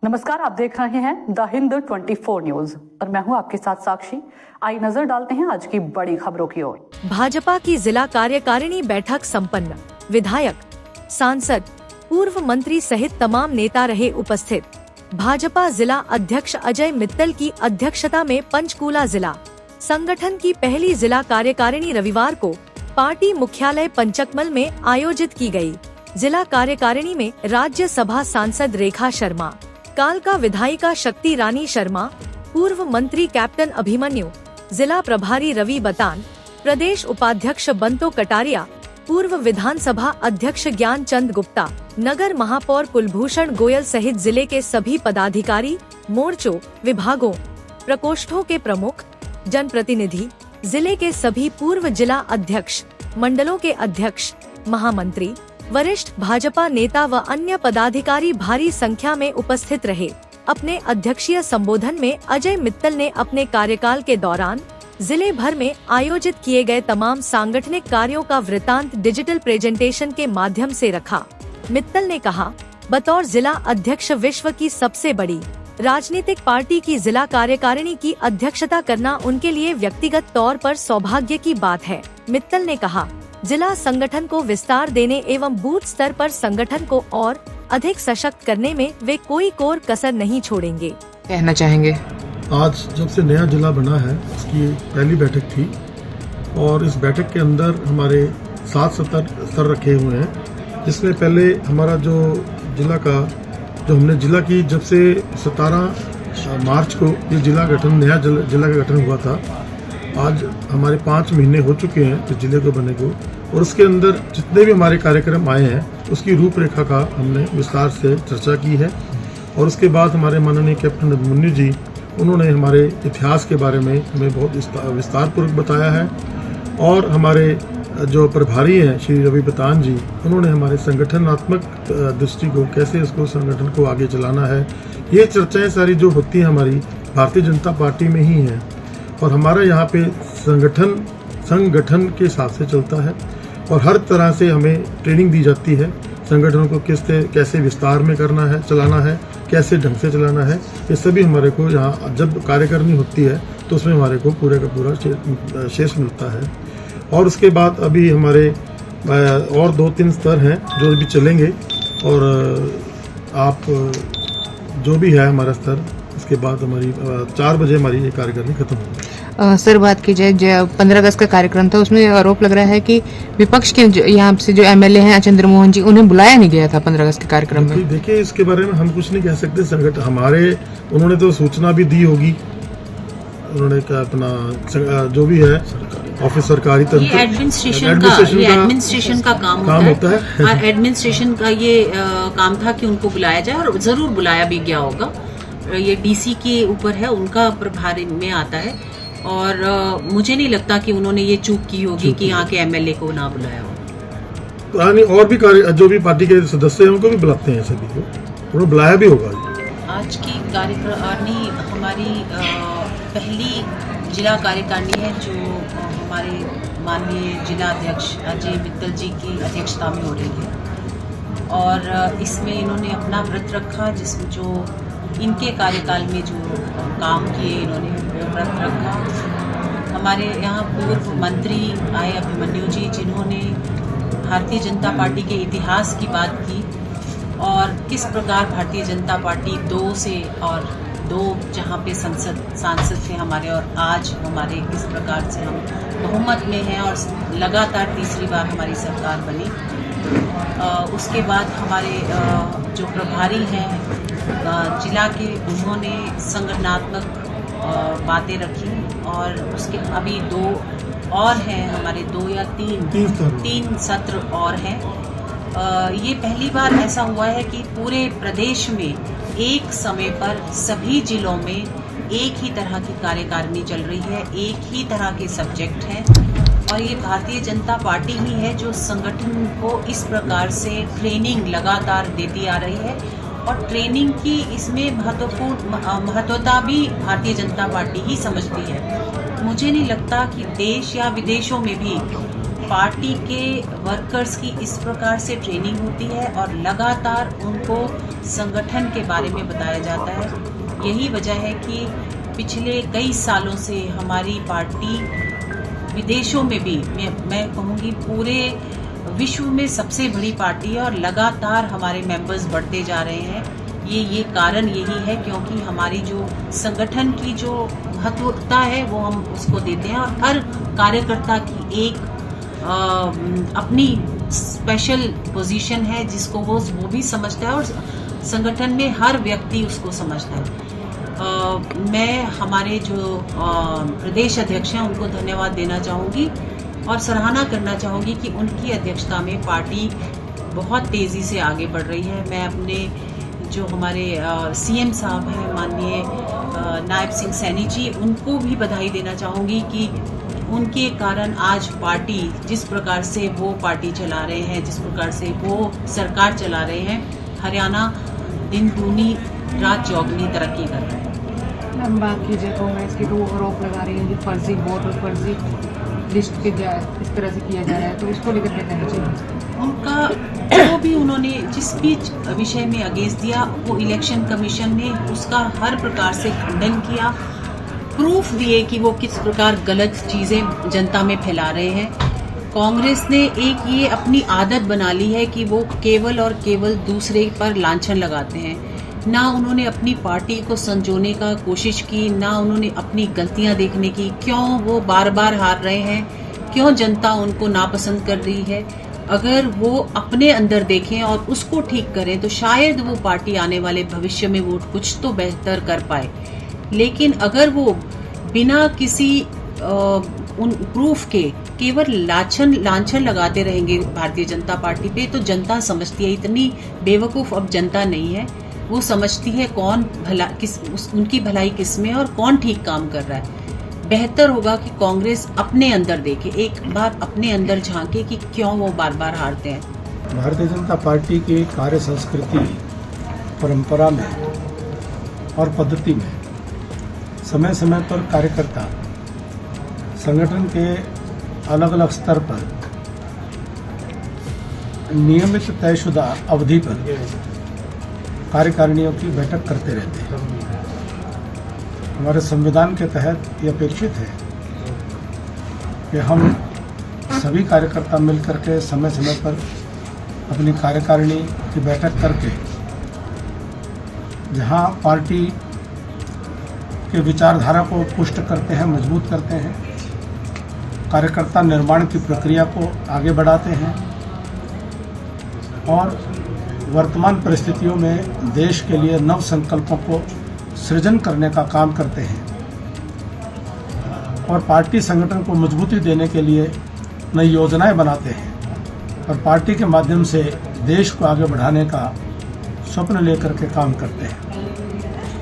नमस्कार, आप देख रहे हैं द हिंद 24 न्यूज और मैं हूं आपके साथ साक्षी। आइए नजर डालते हैं आज की बड़ी खबरों की ओर। भाजपा की जिला कार्यकारिणी बैठक संपन्न। विधायक, सांसद, पूर्व मंत्री सहित तमाम नेता रहे उपस्थित। भाजपा जिला अध्यक्ष अजय मित्तल की अध्यक्षता में पंचकूला जिला संगठन की पहली जिला कार्यकारिणी रविवार को पार्टी मुख्यालय पंचकमल में आयोजित की गई। जिला कार्यकारिणी में राज्यसभा सांसद रेखा शर्मा, कालका विधायिका शक्ति रानी शर्मा, पूर्व मंत्री कैप्टन अभिमन्यु, जिला प्रभारी रवि बतान, प्रदेश उपाध्यक्ष बंतो कटारिया, पूर्व विधानसभा अध्यक्ष ज्ञान चंद गुप्ता, नगर महापौर कुलभूषण गोयल सहित जिले के सभी पदाधिकारी, मोर्चों, विभागों, प्रकोष्ठों के प्रमुख, जनप्रतिनिधि, जिले के सभी पूर्व जिला अध्यक्ष, मंडलों के अध्यक्ष, महामंत्री, वरिष्ठ भाजपा नेता व अन्य पदाधिकारी भारी संख्या में उपस्थित रहे। अपने अध्यक्षीय संबोधन में अजय मित्तल ने अपने कार्यकाल के दौरान जिले भर में आयोजित किए गए तमाम सांगठनिक कार्यों का वृत्तांत डिजिटल प्रेजेंटेशन के माध्यम से रखा। मित्तल ने कहा, बतौर जिला अध्यक्ष विश्व की सबसे बड़ी राजनीतिक पार्टी की जिला कार्यकारिणी की अध्यक्षता करना उनके लिए व्यक्तिगत तौर पर सौभाग्य की बात है। मित्तल ने कहा, जिला संगठन को विस्तार देने एवं बूथ स्तर पर संगठन को और अधिक सशक्त करने में वे कोई कोर कसर नहीं छोड़ेंगे। कहना चाहेंगे, आज जब से नया जिला बना है उसकी पहली बैठक थी और इस बैठक के अंदर हमारे 7 स्तर रखे हुए हैं, जिसमें पहले हमारा जो जिला का हमने जिला की जब से 17 मार्च को ये जिला का गठन हुआ था। आज हमारे 5 महीने हो चुके हैं इस जिले को बने को, और उसके अंदर जितने भी हमारे कार्यक्रम आए हैं उसकी रूपरेखा का हमने विस्तार से चर्चा की है। और उसके बाद हमारे माननीय कैप्टन अभिमन्यु जी, उन्होंने हमारे इतिहास के बारे में हमें बहुत विस्तारपूर्वक बताया है। और हमारे जो प्रभारी हैं श्री रवि बतान जी, उन्होंने हमारे संगठनात्मक दृष्टि को कैसे इसको संगठन को आगे चलाना है, ये चर्चाएं सारी जो होती हैं हमारी भारतीय जनता पार्टी में ही हैं। और हमारा यहाँ पे संगठन के हिसाब से चलता है और हर तरह से हमें ट्रेनिंग दी जाती है संगठनों को कैसे विस्तार में करना है, चलाना है, कैसे ढंग से चलाना है। ये सभी हमारे को यहाँ जब कार्यकारिणी होती है तो उसमें हमारे को पूरे का पूरा शेष मिलता है। और उसके बाद अभी हमारे और 2-3 स्तर हैं जो अभी चलेंगे, और आप जो भी है हमारा स्तर, उसके बाद हमारी 4 बजे हमारी ये कार्यकारिणी खत्म होगी। सर, बात की जाए जो 15 अगस्त का कार्यक्रम था, उसमें आरोप लग रहा है कि विपक्ष के यहाँ से जो एमएलए हैं चंद्र मोहन जी, उन्हें बुलाया नहीं गया था 15 अगस्त के कार्यक्रम में। देखिए, इसके बारे में हम कुछ नहीं कह सकते। संगठन उन्होंने तो सूचना भी दी होगी, उन्होंने क्या अपना जो भी है ऑफिस सरकारी तंत्र एडमिनिस्ट्रेशन का काम होता है। एडमिनिस्ट्रेशन का ये काम था कि उनको बुलाया जाए, और जरूर बुलाया भी गया होगा। ये डीसी के ऊपर है, उनका प्रभार में आता है। और मुझे नहीं लगता कि उन्होंने ये चूक की होगी कि यहाँ के एमएलए को ना बुलाया हो। और भी जो भी पार्टी के सदस्य हैं उनको भी बुलाते हैं, सभी को उन्होंने बुलाया भी होगा। आज की कार्यकारिणी हमारी पहली जिला कार्यकारिणी है जो हमारे माननीय जिला अध्यक्ष अजय मित्तल जी की अध्यक्षता में हो रही है। और इसमें इन्होंने अपना व्रत रखा, जिसमें जो इनके कार्यकाल में जो काम किए इन्होंने वो व्रत रखा। हमारे यहाँ पूर्व मंत्री आए अभिमन्यु जी, जिन्होंने भारतीय जनता पार्टी के इतिहास की बात की और किस प्रकार भारतीय जनता पार्टी 2 जहाँ पे सांसद थे हमारे, और आज हमारे किस प्रकार से हम बहुमत में हैं और लगातार तीसरी बार हमारी सरकार बनी। उसके बाद हमारे जो प्रभारी हैं जिला के, उन्होंने संगठनात्मक बातें रखी। और उसके अभी 2 और हैं हमारे, 2 या 3 सत्र और हैं। ये पहली बार ऐसा हुआ है कि पूरे प्रदेश में एक समय पर सभी जिलों में एक ही तरह की कार्यकारिणी चल रही है, एक ही तरह के सब्जेक्ट हैं। और ये भारतीय जनता पार्टी ही है जो संगठन को इस प्रकार से ट्रेनिंग लगातार देती आ रही है। और ट्रेनिंग की इसमें महत्वता भी भारतीय जनता पार्टी ही समझती है। मुझे नहीं लगता कि देश या विदेशों में भी पार्टी के वर्कर्स की इस प्रकार से ट्रेनिंग होती है और लगातार उनको संगठन के बारे में बताया जाता है। यही वजह है कि पिछले कई सालों से हमारी पार्टी विदेशों में भी, मैं कहूँगी पूरे विश्व में सबसे बड़ी पार्टी है और लगातार हमारे मेंबर्स बढ़ते जा रहे हैं। ये कारण यही है क्योंकि हमारी जो संगठन की जो महत्वता है वो हम उसको देते हैं और हर कार्यकर्ता की एक अपनी स्पेशल पोजीशन है जिसको वो भी समझता है और संगठन में हर व्यक्ति उसको समझता है। मैं हमारे जो प्रदेश अध्यक्ष हैं उनको धन्यवाद देना चाहूँगी और सराहना करना चाहूँगी कि उनकी अध्यक्षता में पार्टी बहुत तेज़ी से आगे बढ़ रही है। मैं अपने जो हमारे सीएम साहब हैं माननीय नायब सिंह सैनी जी, उनको भी बधाई देना चाहूँगी कि उनके कारण आज पार्टी जिस प्रकार से वो पार्टी चला रहे हैं, जिस प्रकार से वो सरकार चला रहे हैं, हरियाणा दिन दूनी रात चौगुनी तरक्की कर रहा है। हम बात कीजिए कांग्रेस की तो आरोप लगा रही है कि फर्जी वोट और फर्जी लिस्ट के इस तरह से किया जा रहा है, तो इसको लेकर क्या कहना चाहिए? उनका जो भी उन्होंने जिस भी विषय में अगेंस्ट दिया वो इलेक्शन कमीशन ने उसका हर प्रकार से खंडन किया, प्रूफ दिए कि वो किस प्रकार गलत चीज़ें जनता में फैला रहे हैं। कांग्रेस ने एक ये अपनी आदत बना ली है कि वो केवल और केवल दूसरे पर लांछन लगाते हैं। ना उन्होंने अपनी पार्टी को संजोने का कोशिश की, ना उन्होंने अपनी गलतियां देखने की, क्यों वो बार बार हार रहे हैं, क्यों जनता उनको नापसंद कर रही है। अगर वो अपने अंदर देखें और उसको ठीक करें तो शायद वो पार्टी आने वाले भविष्य में वो कुछ तो बेहतर कर पाए। लेकिन अगर वो बिना किसी उन प्रूफ के केवल लांछन लगाते रहेंगे भारतीय जनता पार्टी पे, तो जनता समझती है, इतनी बेवकूफ अब जनता नहीं है, वो समझती है कौन भला उनकी भलाई किस में और कौन ठीक काम कर रहा है। बेहतर होगा कि कांग्रेस अपने अंदर देखे, एक बार अपने अंदर झांके कि क्यों वो बार बार हारते हैं। भारतीय जनता पार्टी की कार्य संस्कृति, परंपरा में और पद्धति में समय समय पर कार्यकर्ता संगठन के अलग अलग स्तर पर नियमित तयशुदा अवधि पर कार्यकारिणियों की बैठक करते रहते हैं। हमारे संविधान के तहत ये अपेक्षित है कि हम सभी कार्यकर्ता मिलकर के समय समय पर अपनी कार्यकारिणी की बैठक करके जहां पार्टी के विचारधारा को पुष्ट करते हैं, मजबूत करते हैं, कार्यकर्ता निर्माण की प्रक्रिया को आगे बढ़ाते हैं और वर्तमान परिस्थितियों में देश के लिए नव संकल्पों को सृजन करने का काम करते हैं और पार्टी संगठन को मजबूती देने के लिए नई योजनाएं बनाते हैं और पार्टी के माध्यम से देश को आगे बढ़ाने का स्वप्न लेकर के काम करते हैं।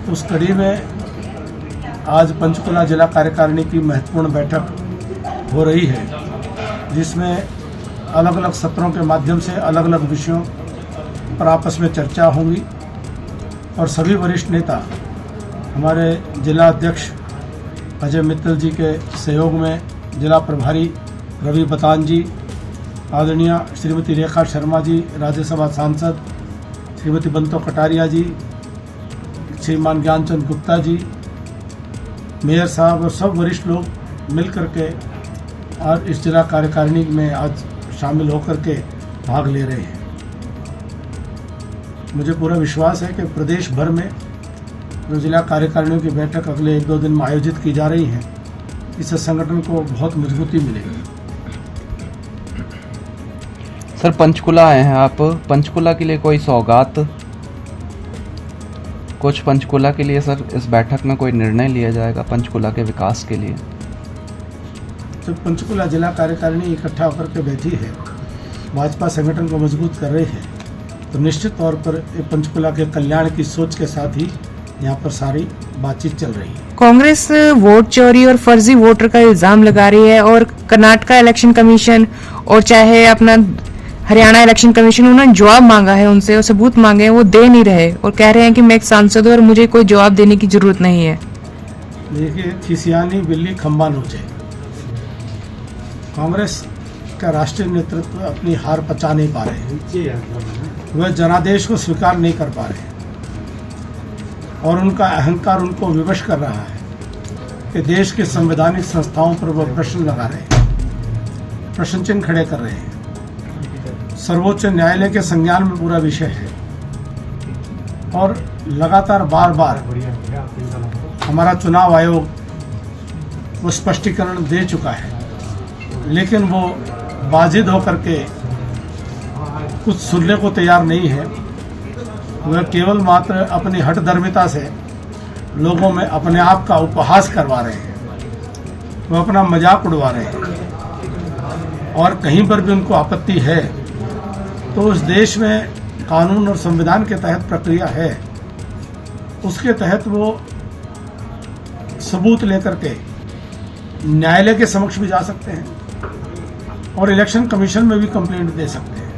तो उस कड़ी में आज पंचकुला जिला कार्यकारिणी की महत्वपूर्ण बैठक हो रही है, जिसमें अलग अलग सत्रों के माध्यम से अलग अलग विषयों पर आपस में चर्चा होगी और सभी वरिष्ठ नेता हमारे जिला अध्यक्ष अजय मित्तल जी के सहयोग में जिला प्रभारी रवि बतान जी, आदरणीय श्रीमती रेखा शर्मा जी, राज्यसभा सांसद श्रीमती बंतो कटारिया जी, श्रीमान ज्ञानचंद गुप्ता जी, मेयर साहब और सब वरिष्ठ लोग मिल करके और इस जिला कार्यकारिणी में आज शामिल होकर के भाग ले रहे हैं। मुझे पूरा विश्वास है कि प्रदेश भर में जो जिला कार्यकारिणियों की बैठक अगले 1-2 दिन में आयोजित की जा रही है, इससे संगठन को बहुत मजबूती मिलेगी। सर, पंचकुला आए हैं आप, पंचकुला के लिए कोई सौगात कुछ पंचकुला के लिए सर इस बैठक में कोई निर्णय लिया जाएगा पंचकुला के विकास के लिए? जब पंचकुला जिला कार्यकारिणी इकट्ठा होकर के बैठी है, भाजपा संगठन को मजबूत कर रही है, तो निश्चित तौर पर पंचकुला के कल्याण की सोच के साथ ही यहाँ पर सारी बातचीत चल रही है। कांग्रेस वोट चोरी और फर्जी वोटर का इल्जाम लगा रही है और कर्नाटक इलेक्शन कमीशन और चाहे अपना हरियाणा इलेक्शन कमीशन, उन्होंने जवाब मांगा है उनसे और सबूत मांगे हैं, वो दे नहीं रहे और कह रहे हैं कि मैं एक सांसद हूं और मुझे कोई जवाब देने की जरूरत नहीं है। देखिए, खिसियानी बिल्ली खंबा नोचे। कांग्रेस का राष्ट्रीय नेतृत्व अपनी हार पचा नहीं पा रहे हैं। वह जनादेश को स्वीकार नहीं कर पा रहे और उनका अहंकार उनको विवश कर रहा है कि देश के संवैधानिक संस्थाओं पर वह प्रश्न लगा रहे हैं, प्रश्न चिन्ह खड़े कर रहे हैं। सर्वोच्च न्यायालय के संज्ञान में पूरा विषय है और लगातार बार बार हमारा चुनाव आयोग वो स्पष्टीकरण दे चुका है, लेकिन वो बाजिद होकर के कुछ सुनने को तैयार नहीं है। वह केवल मात्र अपनी हठधर्मिता से लोगों में अपने आप का उपहास करवा रहे हैं, वह अपना मजाक उड़वा रहे हैं। और कहीं पर भी उनको आपत्ति है तो उस देश में कानून और संविधान के तहत प्रक्रिया है, उसके तहत वो सबूत लेकर के न्यायालय के समक्ष भी जा सकते हैं और इलेक्शन कमीशन में भी कंप्लेंट दे सकते हैं।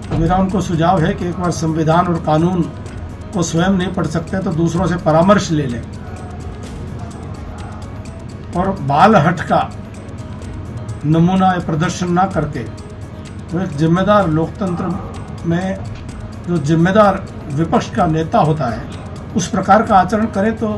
तो मेरा उनको सुझाव है कि एक बार संविधान और कानून को स्वयं नहीं पढ़ सकते तो दूसरों से परामर्श ले लें और बाल हट का नमूना या प्रदर्शन ना करके वो एक जिम्मेदार लोकतंत्र में जो जिम्मेदार विपक्ष का नेता होता है उस प्रकार का आचरण करें तो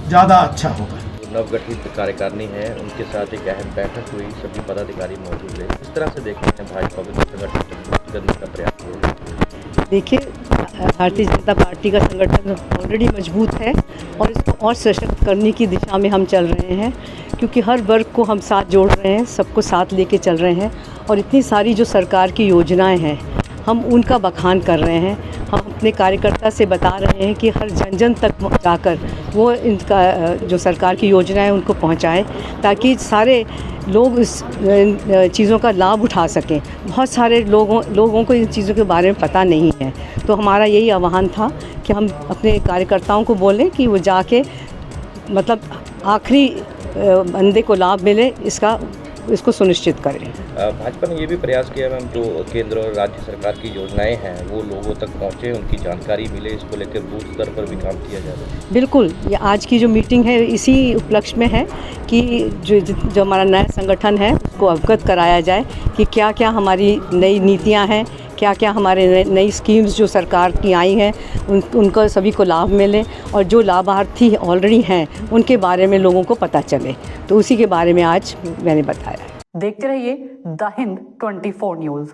ज़्यादा अच्छा होगा। नवगठित कार्यकारिणी है, उनके साथ एक अहम बैठक हुई, सभी पदाधिकारी मौजूद रहे। इस तरह से देखते हैं भाजपा को संगठन करने का प्रयास हुआ। देखिए, भारतीय जनता पार्टी का संगठन ऑलरेडी मजबूत है और इसको और सशक्त करने की दिशा में हम चल रहे हैं, क्योंकि हर वर्ग को हम साथ जोड़ रहे हैं, सबको साथ लेके चल रहे हैं और इतनी सारी जो सरकार की योजनाएं हैं हम उनका बखान कर रहे हैं। हम अपने कार्यकर्ता से बता रहे हैं कि हर जन जन तक जाकर वो इनका जो सरकार की योजना है उनको पहुंचाएं, ताकि सारे लोग इस चीज़ों का लाभ उठा सकें। बहुत सारे लोगों को इन चीज़ों के बारे में पता नहीं है, तो हमारा यही आह्वान था कि हम अपने कार्यकर्ताओं को बोलें कि वो जाके मतलब आखिरी बंदे को लाभ मिले इसको सुनिश्चित करें। भाजपा ने ये भी प्रयास किया मैम, जो केंद्र और राज्य सरकार की योजनाएं हैं वो लोगों तक पहुंचे, उनकी जानकारी मिले, इसको लेकर बूथ स्तर पर भी काम किया जा रहा है। बिल्कुल, ये आज की जो मीटिंग है इसी उपलक्ष्य में है कि जो हमारा नया संगठन है उसको अवगत कराया जाए कि क्या क्या हमारी नई नीतियाँ हैं, क्या क्या हमारे नई स्कीम्स जो सरकार की आई हैं उनको सभी को लाभ मिले और जो लाभार्थी ऑलरेडी हैं उनके बारे में लोगों को पता चले। तो उसी के बारे में आज मैंने बताया। देखते रहिए द हिंद 24 न्यूज़।